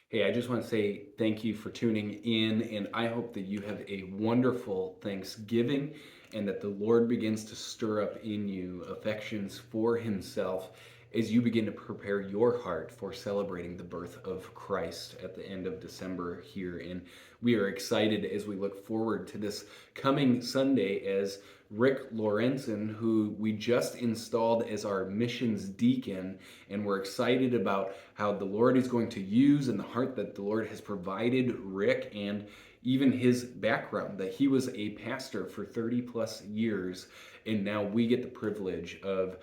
Hey, I just want to say thank you for tuning in, and I hope that you have a wonderful Thanksgiving and that the Lord begins to stir up in you affections for Himself as you begin to prepare your heart for celebrating the birth of Christ at the end of December here. And we are excited as we look forward to this coming Sunday as Rick Lorenzen, who we just installed as our missions deacon, and we're excited about how the Lord is going to use and the heart that the Lord has provided Rick and even his background, that he was a pastor for 30 plus years, and now we get the privilege of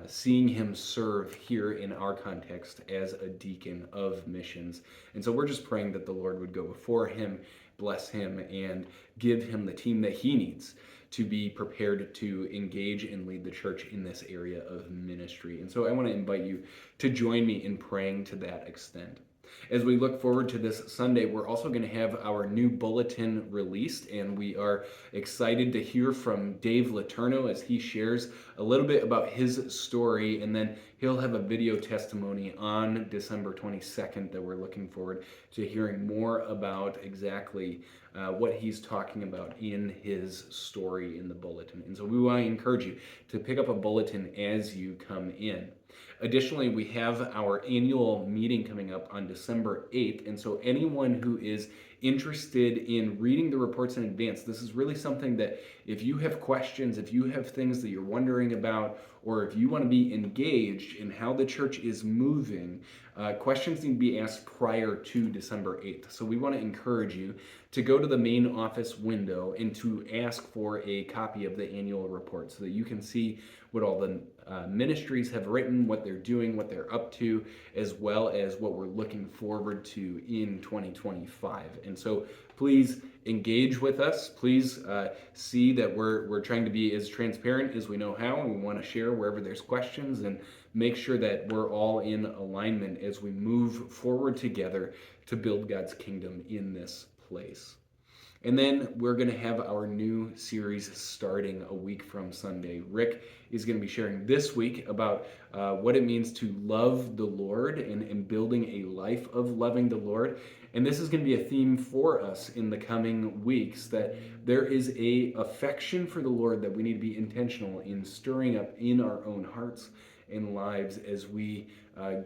seeing him serve here in our context as a deacon of missions. And so we're just praying that the Lord would go before him, bless him, and give him the team that he needs to be prepared to engage and lead the church in this area of ministry. And so I want to invite you to join me in praying to that extent. As we look forward to this Sunday, we're also going to have our new bulletin released, and we are excited to hear from Dave Letourneau as he shares a little bit about his story, and then he'll have a video testimony on December 22nd that we're looking forward to hearing more about exactly what he's talking about in his story in the bulletin. And so we want to encourage you to pick up a bulletin as you come in. Additionally, we have our annual meeting coming up on December 8th. And so anyone who is interested in reading the reports in advance, this is really something that if you have questions, if you have things that you're wondering about, or if you want to be engaged in how the church is moving, questions need to be asked prior to December 8th. So we want to encourage you to go to the main office window and to ask for a copy of the annual report so that you can see what all the ministries have written, what they're doing, what they're up to, as well as what we're looking forward to in 2025. And so please engage with us. Please see that we're trying to be as transparent as we know how, and we want to share wherever there's questions and make sure that we're all in alignment as we move forward together to build God's kingdom in this place. And then we're going to have our new series starting a week from Sunday. Rick is going to be sharing this week about what it means to love the Lord and building a life of loving the Lord. And this is going to be a theme for us in the coming weeks, that there is a affection for the Lord that we need to be intentional in stirring up in our own hearts and lives as we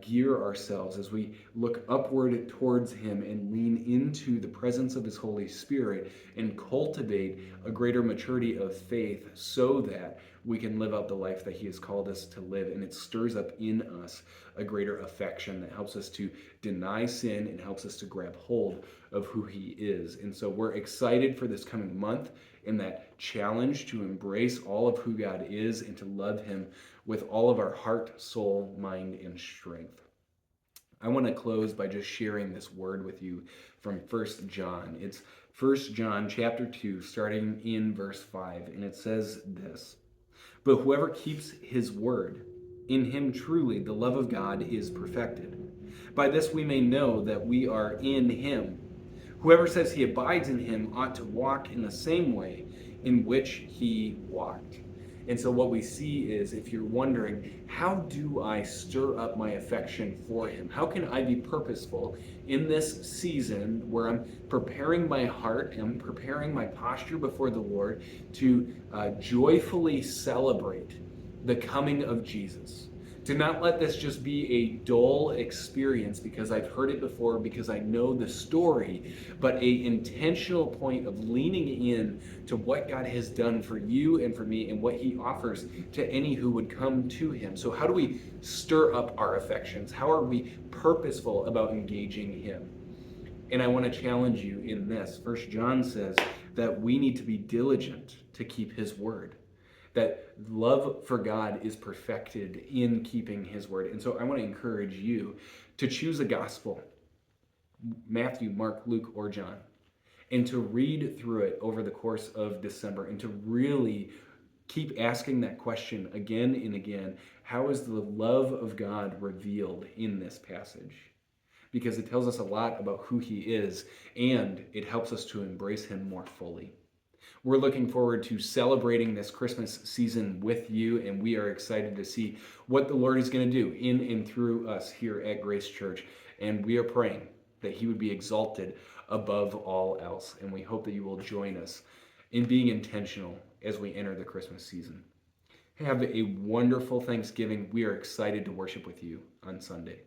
gear ourselves, as we look upward towards Him and lean into the presence of His Holy Spirit and cultivate a greater maturity of faith so that we can live out the life that He has called us to live. And it stirs up in us a greater affection that helps us to deny sin and helps us to grab hold of who He is. And so we're excited for this coming month and that challenge to embrace all of who God is and to love Him with all of our heart, soul, mind, and strength. I want to close by just sharing this word with you from 1 John. It's 1 John chapter 2, starting in verse 5, and it says this: "But whoever keeps his word, in him truly the love of God is perfected. By this we may know that we are in him. Whoever says he abides in him ought to walk in the same way in which he walked." And so what we see is, if you're wondering, how do I stir up my affection for him? How can I be purposeful in this season where I'm preparing my heart, I'm preparing my posture before the Lord to joyfully celebrate the coming of Jesus? To not let this just be a dull experience because I've heard it before, because I know the story, but a intentional point of leaning in to what God has done for you and for me and what He offers to any who would come to Him. So how do we stir up our affections? How are we purposeful about engaging Him? And I want to challenge you in this. First John says that we need to be diligent to keep His word, that love for God is perfected in keeping His word. And so I want to encourage you to choose a gospel, Matthew, Mark, Luke, or John, and to read through it over the course of December and to really keep asking that question again and again: how is the love of God revealed in this passage? Because it tells us a lot about who He is, and it helps us to embrace Him more fully. We're looking forward to celebrating this Christmas season with you, and we are excited to see what the Lord is going to do in and through us here at Grace Church. And we are praying that he would be exalted above all else. And we hope that you will join us in being intentional as we enter the Christmas season. Have a wonderful Thanksgiving. We are excited to worship with you on Sunday.